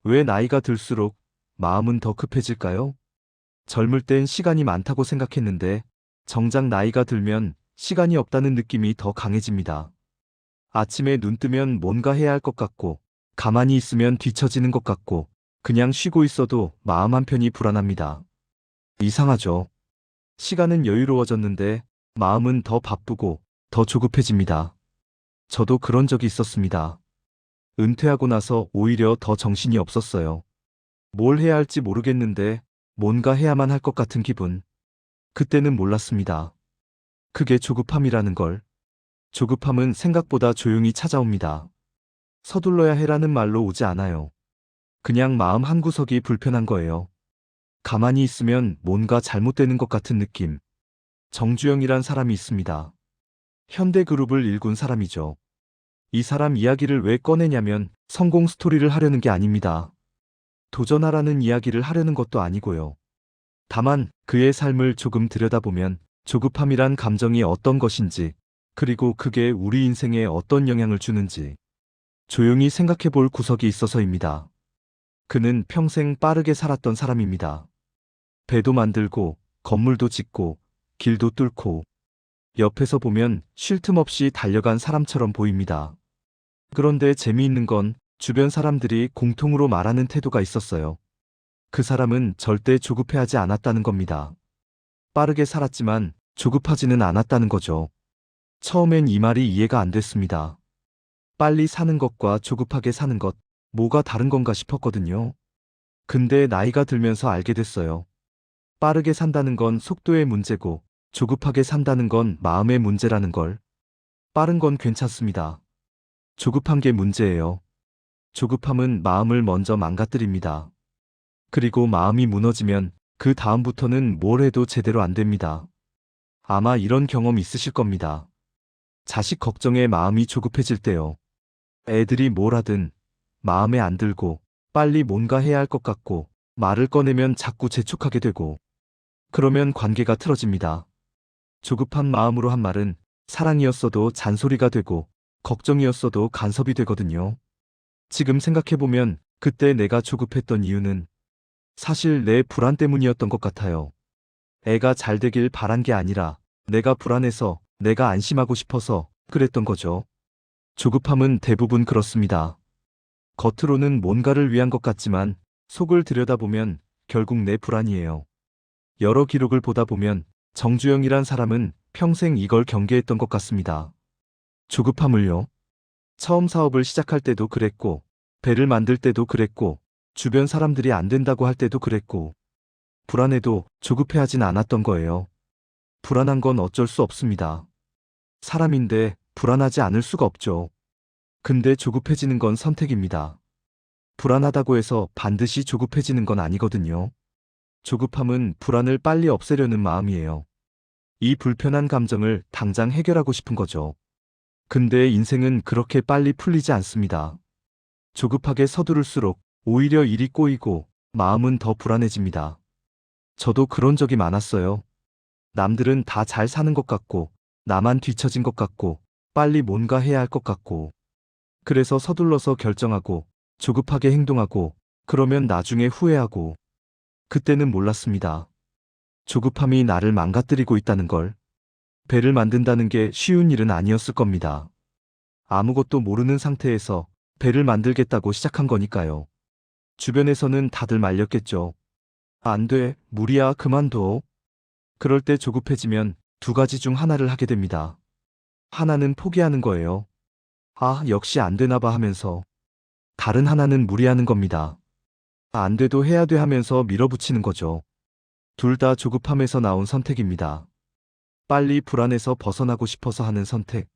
왜 나이가 들수록 마음은 더 급해질까요? 젊을 땐 시간이 많다고 생각했는데 정작 나이가 들면 시간이 없다는 느낌이 더 강해집니다. 아침에 눈 뜨면 뭔가 해야 할 것 같고 가만히 있으면 뒤처지는 것 같고 그냥 쉬고 있어도 마음 한편이 불안합니다. 이상하죠? 시간은 여유로워졌는데 마음은 더 바쁘고 더 조급해집니다. 저도 그런 적이 있었습니다. 은퇴하고 나서 오히려 더 정신이 없었어요. 뭘 해야 할지 모르겠는데 뭔가 해야만 할 것 같은 기분. 그때는 몰랐습니다. 그게 조급함이라는 걸. 조급함은 생각보다 조용히 찾아옵니다. 서둘러야 해라는 말로 오지 않아요. 그냥 마음 한구석이 불편한 거예요. 가만히 있으면 뭔가 잘못되는 것 같은 느낌. 정주영이란 사람이 있습니다. 현대그룹을 일군 사람이죠. 이 사람 이야기를 왜 꺼내냐면 성공 스토리를 하려는 게 아닙니다. 도전하라는 이야기를 하려는 것도 아니고요. 다만 그의 삶을 조금 들여다보면 조급함이란 감정이 어떤 것인지, 그리고 그게 우리 인생에 어떤 영향을 주는지 조용히 생각해 볼 구석이 있어서입니다. 그는 평생 빠르게 살았던 사람입니다. 배도 만들고, 건물도 짓고, 길도 뚫고, 옆에서 보면 쉴 틈 없이 달려간 사람처럼 보입니다. 그런데 재미있는 건 주변 사람들이 공통으로 말하는 태도가 있었어요. 그 사람은 절대 조급해하지 않았다는 겁니다. 빠르게 살았지만 조급하지는 않았다는 거죠. 처음엔 이 말이 이해가 안 됐습니다. 빨리 사는 것과 조급하게 사는 것, 뭐가 다른 건가 싶었거든요. 근데 나이가 들면서 알게 됐어요. 빠르게 산다는 건 속도의 문제고, 조급하게 산다는 건 마음의 문제라는 걸. 빠른 건 괜찮습니다. 조급한 게 문제예요. 조급함은 마음을 먼저 망가뜨립니다. 그리고 마음이 무너지면 그 다음부터는 뭘 해도 제대로 안 됩니다. 아마 이런 경험 있으실 겁니다. 자식 걱정에 마음이 조급해질 때요. 애들이 뭘 하든 마음에 안 들고 빨리 뭔가 해야 할 것 같고 말을 꺼내면 자꾸 재촉하게 되고 그러면 관계가 틀어집니다. 조급한 마음으로 한 말은 사랑이었어도 잔소리가 되고 걱정이었어도 간섭이 되거든요. 지금 생각해보면 그때 내가 조급했던 이유는 사실 내 불안 때문이었던 것 같아요. 애가 잘 되길 바란 게 아니라 내가 불안해서 내가 안심하고 싶어서 그랬던 거죠. 조급함은 대부분 그렇습니다. 겉으로는 뭔가를 위한 것 같지만 속을 들여다보면 결국 내 불안이에요. 여러 기록을 보다 보면 정주영이란 사람은 평생 이걸 경계했던 것 같습니다. 조급함을요. 처음 사업을 시작할 때도 그랬고, 배를 만들 때도 그랬고, 주변 사람들이 안 된다고 할 때도 그랬고, 불안해도 조급해하진 않았던 거예요. 불안한 건 어쩔 수 없습니다. 사람인데 불안하지 않을 수가 없죠. 근데 조급해지는 건 선택입니다. 불안하다고 해서 반드시 조급해지는 건 아니거든요. 조급함은 불안을 빨리 없애려는 마음이에요. 이 불편한 감정을 당장 해결하고 싶은 거죠. 근데 인생은 그렇게 빨리 풀리지 않습니다. 조급하게 서두를수록 오히려 일이 꼬이고 마음은 더 불안해집니다. 저도 그런 적이 많았어요. 남들은 다 잘 사는 것 같고, 나만 뒤처진 것 같고, 빨리 뭔가 해야 할 것 같고, 그래서 서둘러서 결정하고, 조급하게 행동하고, 그러면 나중에 후회하고, 그때는 몰랐습니다. 조급함이 나를 망가뜨리고 있다는 걸. 배를 만든다는 게 쉬운 일은 아니었을 겁니다. 아무것도 모르는 상태에서 배를 만들겠다고 시작한 거니까요. 주변에서는 다들 말렸겠죠. 안 돼, 무리야, 그만둬. 그럴 때 조급해지면 두 가지 중 하나를 하게 됩니다. 하나는 포기하는 거예요. 아, 역시 안 되나 봐 하면서. 다른 하나는 무리하는 겁니다. 안 돼도 해야 돼 하면서 밀어붙이는 거죠. 둘 다 조급함에서 나온 선택입니다. 빨리 불안에서 벗어나고 싶어서 하는 선택.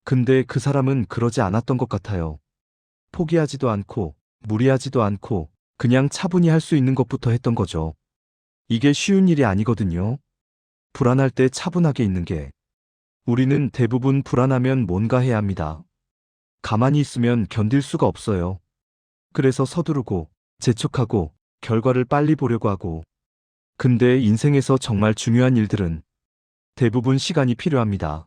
근데 그 사람은 그러지 않았던 것 같아요. 포기하지도 않고, 무리하지도 않고, 그냥 차분히 할 수 있는 것부터 했던 거죠. 이게 쉬운 일이 아니거든요. 불안할 때 차분하게 있는 게. 우리는 대부분 불안하면 뭔가 해야 합니다. 가만히 있으면 견딜 수가 없어요. 그래서 서두르고, 재촉하고, 결과를 빨리 보려고 하고. 근데 인생에서 정말 중요한 일들은 대부분 시간이 필요합니다.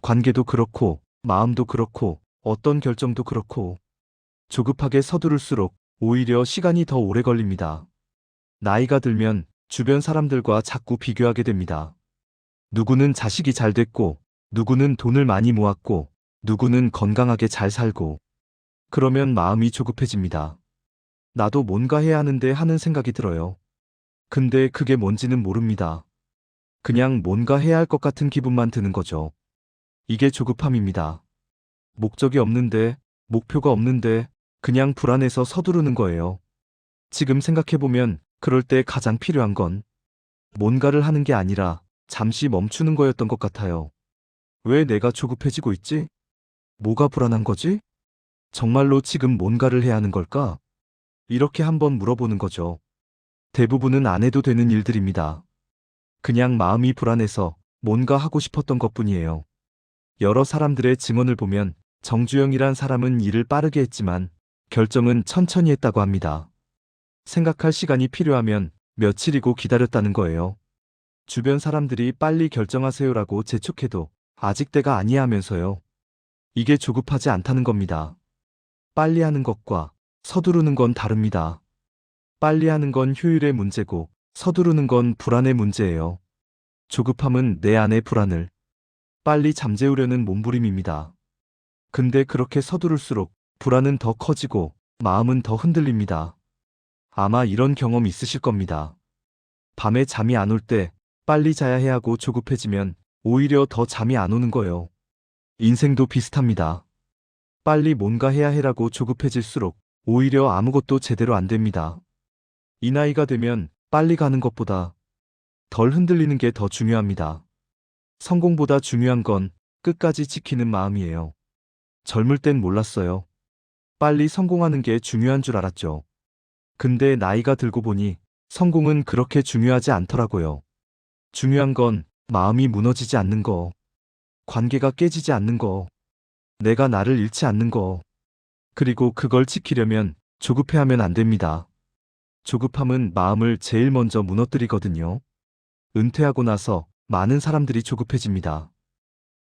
관계도 그렇고, 마음도 그렇고, 어떤 결정도 그렇고, 조급하게 서두를수록 오히려 시간이 더 오래 걸립니다. 나이가 들면 주변 사람들과 자꾸 비교하게 됩니다. 누구는 자식이 잘 됐고, 누구는 돈을 많이 모았고, 누구는 건강하게 잘 살고. 그러면 마음이 조급해집니다. 나도 뭔가 해야 하는데 하는 생각이 들어요. 근데 그게 뭔지는 모릅니다. 그냥 뭔가 해야 할 것 같은 기분만 드는 거죠. 이게 조급함입니다. 목적이 없는데, 목표가 없는데, 그냥 불안해서 서두르는 거예요. 지금 생각해보면 그럴 때 가장 필요한 건 뭔가를 하는 게 아니라 잠시 멈추는 거였던 것 같아요. 왜 내가 조급해지고 있지? 뭐가 불안한 거지? 정말로 지금 뭔가를 해야 하는 걸까? 이렇게 한번 물어보는 거죠. 대부분은 안 해도 되는 일들입니다. 그냥 마음이 불안해서 뭔가 하고 싶었던 것뿐이에요. 여러 사람들의 증언을 보면 정주영이란 사람은 일을 빠르게 했지만 결정은 천천히 했다고 합니다. 생각할 시간이 필요하면 며칠이고 기다렸다는 거예요. 주변 사람들이 빨리 결정하세요라고 재촉해도 아직 때가 아니야 하면서요. 이게 조급하지 않다는 겁니다. 빨리 하는 것과 서두르는 건 다릅니다. 빨리 하는 건 효율의 문제고 서두르는 건 불안의 문제예요. 조급함은 내 안의 불안을 빨리 잠재우려는 몸부림입니다. 근데 그렇게 서두를수록 불안은 더 커지고 마음은 더 흔들립니다. 아마 이런 경험 있으실 겁니다. 밤에 잠이 안 올 때 빨리 자야 해 하고 조급해지면 오히려 더 잠이 안 오는 거예요. 인생도 비슷합니다. 빨리 뭔가 해야 해라고 조급해질수록 오히려 아무것도 제대로 안 됩니다. 이 나이가 되면 빨리 가는 것보다 덜 흔들리는 게 더 중요합니다. 성공보다 중요한 건 끝까지 지키는 마음이에요. 젊을 땐 몰랐어요. 빨리 성공하는 게 중요한 줄 알았죠. 근데 나이가 들고 보니 성공은 그렇게 중요하지 않더라고요. 중요한 건 마음이 무너지지 않는 거, 관계가 깨지지 않는 거, 내가 나를 잃지 않는 거. 그리고 그걸 지키려면 조급해하면 안 됩니다. 조급함은 마음을 제일 먼저 무너뜨리거든요. 은퇴하고 나서 많은 사람들이 조급해집니다.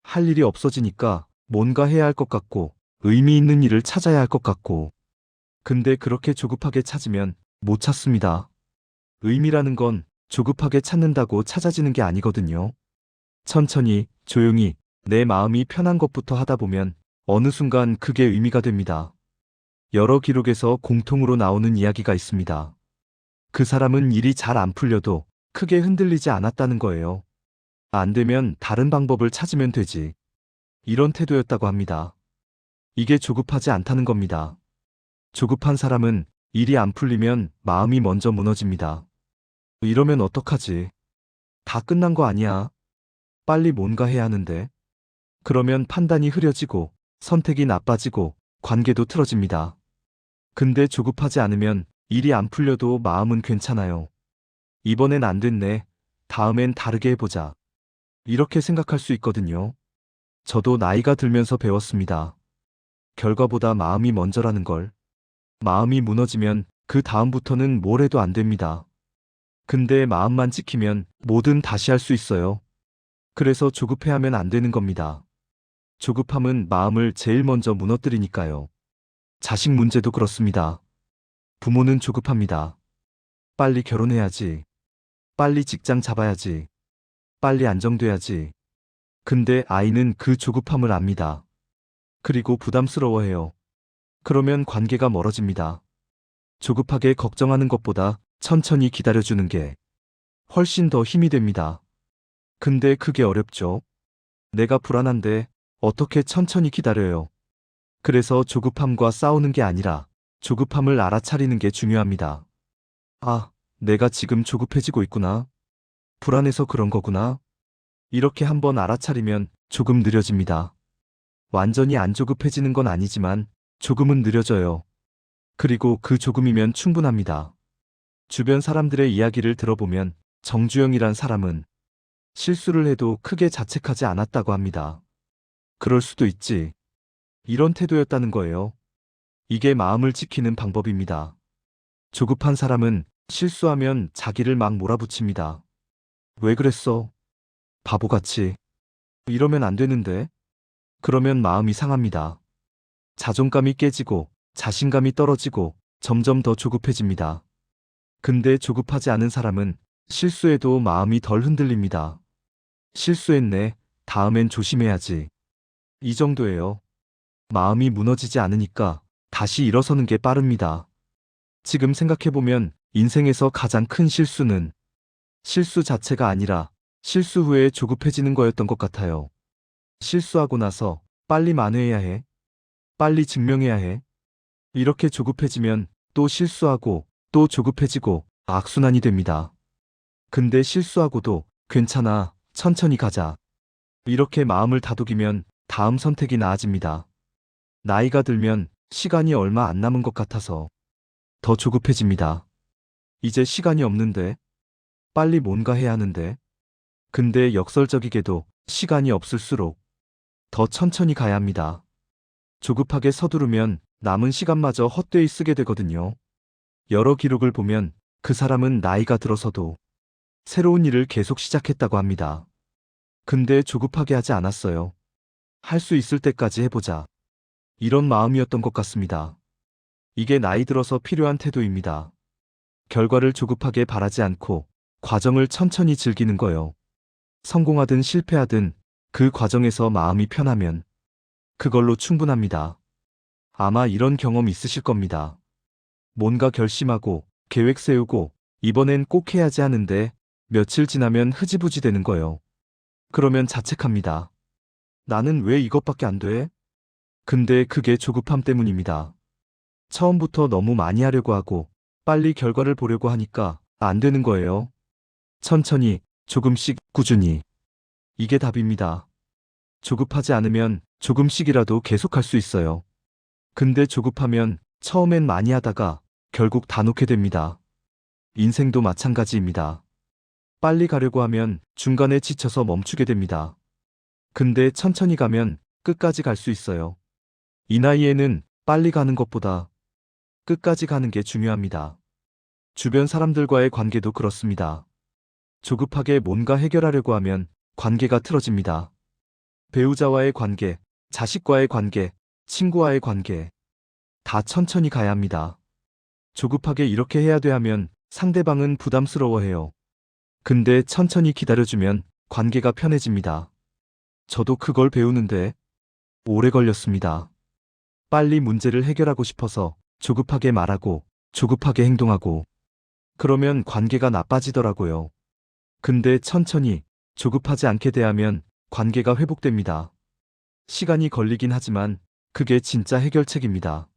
할 일이 없어지니까 뭔가 해야 할 것 같고 의미 있는 일을 찾아야 할 것 같고. 근데 그렇게 조급하게 찾으면 못 찾습니다. 의미라는 건 조급하게 찾는다고 찾아지는 게 아니거든요. 천천히, 조용히, 내 마음이 편한 것부터 하다 보면 어느 순간 그게 의미가 됩니다. 여러 기록에서 공통으로 나오는 이야기가 있습니다. 그 사람은 일이 잘 안 풀려도 크게 흔들리지 않았다는 거예요. 안 되면 다른 방법을 찾으면 되지. 이런 태도였다고 합니다. 이게 조급하지 않다는 겁니다. 조급한 사람은 일이 안 풀리면 마음이 먼저 무너집니다. 이러면 어떡하지? 다 끝난 거 아니야? 빨리 뭔가 해야 하는데. 그러면 판단이 흐려지고 선택이 나빠지고 관계도 틀어집니다. 근데 조급하지 않으면 일이 안 풀려도 마음은 괜찮아요. 이번엔 안 됐네. 다음엔 다르게 해보자. 이렇게 생각할 수 있거든요. 저도 나이가 들면서 배웠습니다. 결과보다 마음이 먼저라는 걸. 마음이 무너지면 그 다음부터는 뭘 해도 안 됩니다. 근데 마음만 지키면 뭐든 다시 할 수 있어요. 그래서 조급해하면 안 되는 겁니다. 조급함은 마음을 제일 먼저 무너뜨리니까요. 자식 문제도 그렇습니다. 부모는 조급합니다. 빨리 결혼해야지. 빨리 직장 잡아야지. 빨리 안정돼야지. 근데 아이는 그 조급함을 압니다. 그리고 부담스러워해요. 그러면 관계가 멀어집니다. 조급하게 걱정하는 것보다 천천히 기다려주는 게 훨씬 더 힘이 됩니다. 근데 그게 어렵죠. 내가 불안한데 어떻게 천천히 기다려요. 그래서 조급함과 싸우는 게 아니라 조급함을 알아차리는 게 중요합니다. 아, 내가 지금 조급해지고 있구나. 불안해서 그런 거구나. 이렇게 한번 알아차리면 조금 느려집니다. 완전히 안 조급해지는 건 아니지만 조금은 느려져요. 그리고 그 조금이면 충분합니다. 주변 사람들의 이야기를 들어보면 정주영이란 사람은 실수를 해도 크게 자책하지 않았다고 합니다. 그럴 수도 있지. 이런 태도였다는 거예요. 이게 마음을 지키는 방법입니다. 조급한 사람은 실수하면 자기를 막 몰아붙입니다. 왜 그랬어? 바보같이. 이러면 안 되는데? 그러면 마음이 상합니다. 자존감이 깨지고 자신감이 떨어지고 점점 더 조급해집니다. 근데 조급하지 않은 사람은 실수해도 마음이 덜 흔들립니다. 실수했네. 다음엔 조심해야지. 이 정도예요. 마음이 무너지지 않으니까 다시 일어서는 게 빠릅니다. 지금 생각해보면 인생에서 가장 큰 실수는 실수 자체가 아니라 실수 후에 조급해지는 거였던 것 같아요. 실수하고 나서 빨리 만회해야 해. 빨리 증명해야 해. 이렇게 조급해지면 또 실수하고 또 조급해지고 악순환이 됩니다. 근데 실수하고도 괜찮아. 천천히 가자. 이렇게 마음을 다독이면 다음 선택이 나아집니다. 나이가 들면 시간이 얼마 안 남은 것 같아서 더 조급해집니다. 이제 시간이 없는데, 빨리 뭔가 해야 하는데. 근데 역설적이게도 시간이 없을수록 더 천천히 가야 합니다. 조급하게 서두르면 남은 시간마저 헛되이 쓰게 되거든요. 여러 기록을 보면 그 사람은 나이가 들어서도 새로운 일을 계속 시작했다고 합니다. 근데 조급하게 하지 않았어요. 할 수 있을 때까지 해보자. 이런 마음이었던 것 같습니다. 이게 나이 들어서 필요한 태도입니다. 결과를 조급하게 바라지 않고 과정을 천천히 즐기는 거요. 성공하든 실패하든 그 과정에서 마음이 편하면 그걸로 충분합니다. 아마 이런 경험 있으실 겁니다. 뭔가 결심하고 계획 세우고 이번엔 꼭 해야지 하는데 며칠 지나면 흐지부지 되는 거요. 그러면 자책합니다. 나는 왜 이것밖에 안 돼? 근데 그게 조급함 때문입니다. 처음부터 너무 많이 하려고 하고 빨리 결과를 보려고 하니까 안 되는 거예요. 천천히, 조금씩, 꾸준히. 이게 답입니다. 조급하지 않으면 조금씩이라도 계속할 수 있어요. 근데 조급하면 처음엔 많이 하다가 결국 다 놓게 됩니다. 인생도 마찬가지입니다. 빨리 가려고 하면 중간에 지쳐서 멈추게 됩니다. 근데 천천히 가면 끝까지 갈 수 있어요. 이 나이에는 빨리 가는 것보다 끝까지 가는 게 중요합니다. 주변 사람들과의 관계도 그렇습니다. 조급하게 뭔가 해결하려고 하면 관계가 틀어집니다. 배우자와의 관계, 자식과의 관계, 친구와의 관계. 다 천천히 가야 합니다. 조급하게 이렇게 해야 돼 하면 상대방은 부담스러워해요. 근데 천천히 기다려주면 관계가 편해집니다. 저도 그걸 배우는데 오래 걸렸습니다. 빨리 문제를 해결하고 싶어서 조급하게 말하고 조급하게 행동하고 그러면 관계가 나빠지더라고요. 근데 천천히 조급하지 않게 대하면 관계가 회복됩니다. 시간이 걸리긴 하지만 그게 진짜 해결책입니다.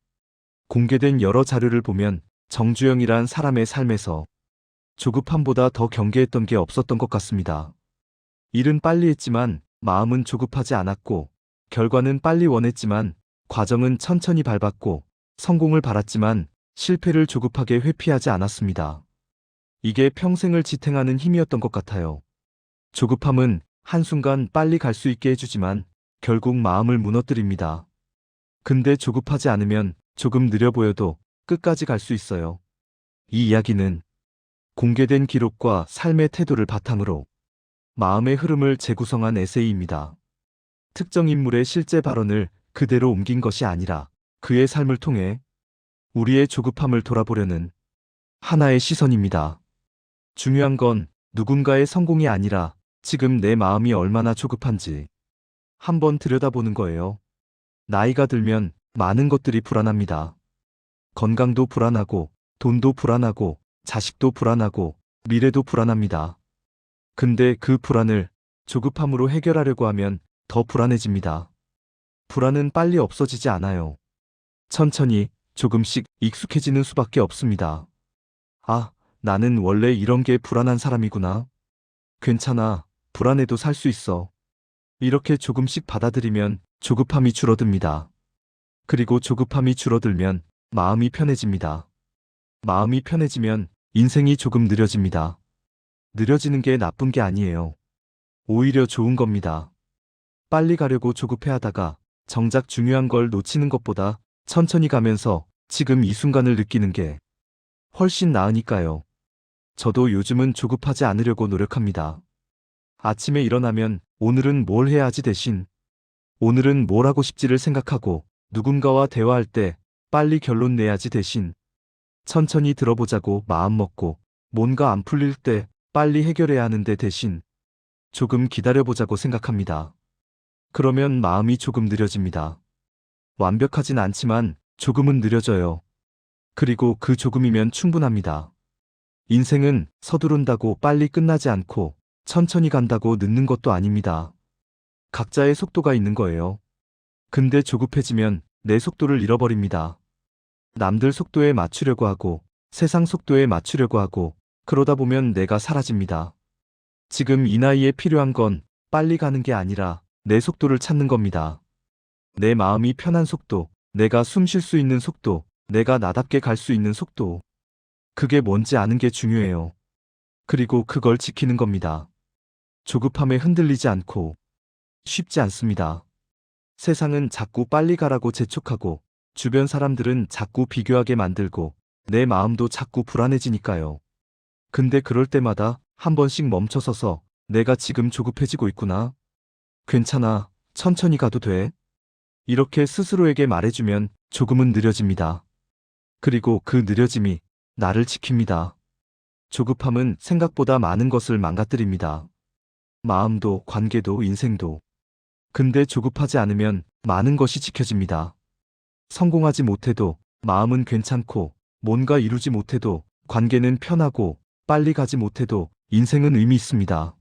공개된 여러 자료를 보면 정주영이란 사람의 삶에서 조급함보다 더 경계했던 게 없었던 것 같습니다. 일은 빨리 했지만 마음은 조급하지 않았고 결과는 빨리 원했지만 과정은 천천히 밟았고 성공을 바랐지만 실패를 조급하게 회피하지 않았습니다. 이게 평생을 지탱하는 힘이었던 것 같아요. 조급함은 한순간 빨리 갈 수 있게 해주지만 결국 마음을 무너뜨립니다. 근데 조급하지 않으면 조금 느려 보여도 끝까지 갈 수 있어요. 이 이야기는 공개된 기록과 삶의 태도를 바탕으로 마음의 흐름을 재구성한 에세이입니다. 특정 인물의 실제 발언을 그대로 옮긴 것이 아니라 그의 삶을 통해 우리의 조급함을 돌아보려는 하나의 시선입니다. 중요한 건 누군가의 성공이 아니라 지금 내 마음이 얼마나 조급한지 한번 들여다보는 거예요. 나이가 들면 많은 것들이 불안합니다. 건강도 불안하고, 돈도 불안하고, 자식도 불안하고, 미래도 불안합니다. 근데 그 불안을 조급함으로 해결하려고 하면 더 불안해집니다. 불안은 빨리 없어지지 않아요. 천천히, 조금씩 익숙해지는 수밖에 없습니다. 아, 나는 원래 이런 게 불안한 사람이구나. 괜찮아, 불안해도 살 수 있어. 이렇게 조금씩 받아들이면 조급함이 줄어듭니다. 그리고 조급함이 줄어들면 마음이 편해집니다. 마음이 편해지면 인생이 조금 느려집니다. 느려지는 게 나쁜 게 아니에요. 오히려 좋은 겁니다. 빨리 가려고 조급해 하다가 정작 중요한 걸 놓치는 것보다 천천히 가면서 지금 이 순간을 느끼는 게 훨씬 나으니까요. 저도 요즘은 조급하지 않으려고 노력합니다. 아침에 일어나면 오늘은 뭘 해야 하지 대신 오늘은 뭘 하고 싶지를 생각하고 누군가와 대화할 때 빨리 결론 내야지 대신 천천히 들어보자고 마음먹고 뭔가 안 풀릴 때 빨리 해결해야 하는데 대신 조금 기다려보자고 생각합니다. 그러면 마음이 조금 느려집니다. 완벽하진 않지만 조금은 느려져요. 그리고 그 조금이면 충분합니다. 인생은 서두른다고 빨리 끝나지 않고 천천히 간다고 늦는 것도 아닙니다. 각자의 속도가 있는 거예요. 근데 조급해지면 내 속도를 잃어버립니다. 남들 속도에 맞추려고 하고 세상 속도에 맞추려고 하고 그러다 보면 내가 사라집니다. 지금 이 나이에 필요한 건 빨리 가는 게 아니라 내 속도를 찾는 겁니다. 내 마음이 편한 속도, 내가 숨 쉴 수 있는 속도, 내가 나답게 갈 수 있는 속도. 그게 뭔지 아는 게 중요해요. 그리고 그걸 지키는 겁니다. 조급함에 흔들리지 않고 쉽지 않습니다. 세상은 자꾸 빨리 가라고 재촉하고 주변 사람들은 자꾸 비교하게 만들고 내 마음도 자꾸 불안해지니까요. 근데 그럴 때마다 한 번씩 멈춰서서 내가 지금 조급해지고 있구나. 괜찮아. 천천히 가도 돼. 이렇게 스스로에게 말해주면 조금은 느려집니다. 그리고 그 느려짐이 나를 지킵니다. 조급함은 생각보다 많은 것을 망가뜨립니다. 마음도, 관계도, 인생도. 근데 조급하지 않으면 많은 것이 지켜집니다. 성공하지 못해도 마음은 괜찮고, 뭔가 이루지 못해도 관계는 편하고, 빨리 가지 못해도 인생은 의미 있습니다.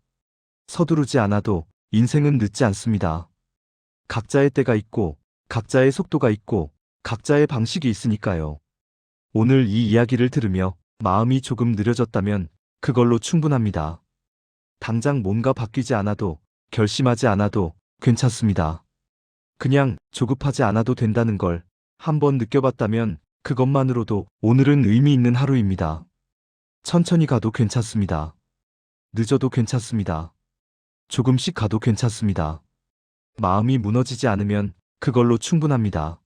서두르지 않아도 인생은 늦지 않습니다. 각자의 때가 있고, 각자의 속도가 있고, 각자의 방식이 있으니까요. 오늘 이 이야기를 들으며 마음이 조금 느려졌다면 그걸로 충분합니다. 당장 뭔가 바뀌지 않아도, 결심하지 않아도 괜찮습니다. 그냥 조급하지 않아도 된다는 걸 한번 느껴봤다면 그것만으로도 오늘은 의미 있는 하루입니다. 천천히 가도 괜찮습니다. 늦어도 괜찮습니다. 조금씩 가도 괜찮습니다. 마음이 무너지지 않으면 그걸로 충분합니다.